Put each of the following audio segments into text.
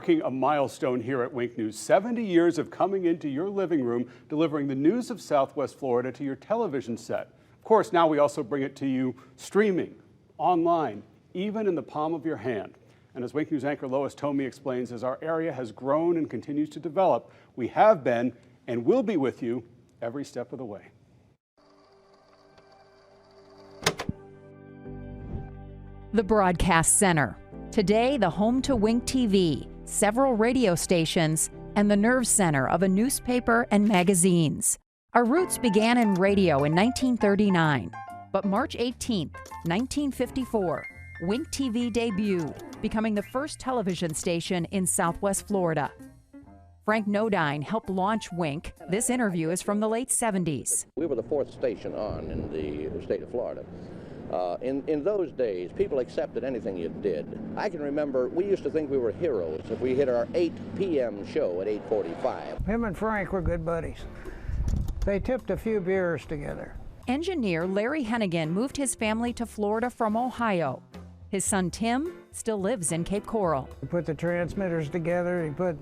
Marking a milestone here at Wink News, 70 years of coming into your living room, delivering the news of Southwest Florida to your television set. Of course, now we also bring it to you streaming, online, even in the palm of your hand. And as Wink News anchor Lois Tomey explains, as our area has grown and continues to develop, we have been and will be with you every step of the way. The Broadcast Center. Today, the home to Wink TV, several radio stations, and the nerve center of a newspaper and magazines. Our roots began in radio in 1939, but March 18, 1954, Wink TV debuted, becoming the first television station in Southwest Florida. Frank Nodine helped launch Wink. This interview is from the late 70s. We were the fourth station on in the state of Florida. In those days, people accepted anything you did. I can remember we used to think we were heroes if we hit our 8 p.m. show at 8:45. Him and Frank were good buddies. They tipped a few beers together. Engineer Larry Hennigan moved his family to Florida from Ohio. His son Tim still lives in Cape Coral. He put the transmitters together, he put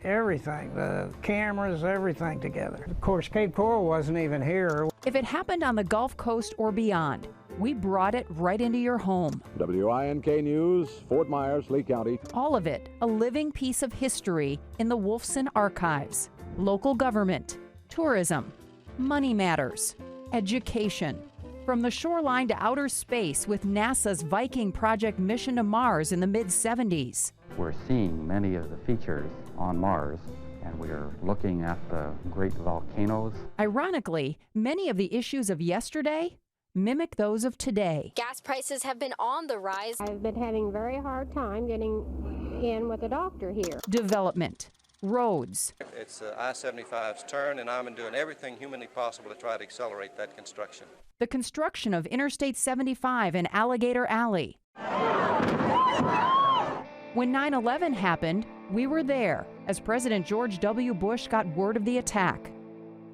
everything, the cameras, everything together. Of course, Cape Coral wasn't even here. If it happened on the Gulf Coast or beyond, we brought it right into your home. WINK News, Fort Myers, Lee County. All of it, a living piece of history in the Wolfson archives. Local government, tourism, money matters, education. From the shoreline to outer space with NASA's Viking project mission to Mars in the mid-70s. We're seeing many of the features on Mars, and we're looking at the great volcanoes. Ironically, many of the issues of yesterday mimic those of today. Gas prices have been on the rise. I've been having a very hard time getting in with a doctor here. Development, roads. It's I-75's turn, and I'm doing everything humanly possible to try to accelerate that construction. The construction of Interstate 75 and Alligator Alley. When 9/11 happened, we were there as President George W. Bush got word of the attack.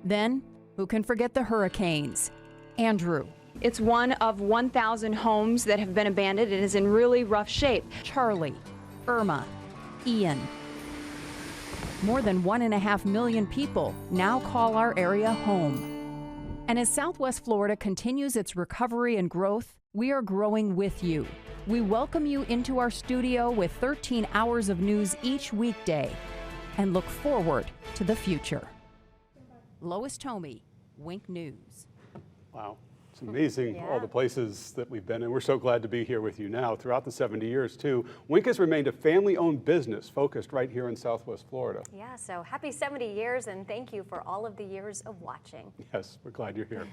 Then, who can forget the hurricanes? Andrew. It's one of 1,000 homes that have been abandoned. It is in really rough shape. Charlie, Irma, Ian. More than 1.5 million people now call our area home. And as Southwest Florida continues its recovery and growth, we are growing with you. We welcome you into our studio with 13 hours of news each weekday and look forward to the future. Lois Tomey, Wink News. Wow. It's amazing, all the places that we've been in. We're so glad to be here with you now. Throughout the 70 years, too, Wink has remained a family-owned business focused right here in Southwest Florida. Yeah, so happy 70 years, and thank you for all of the years of watching. Yes, we're glad you're here.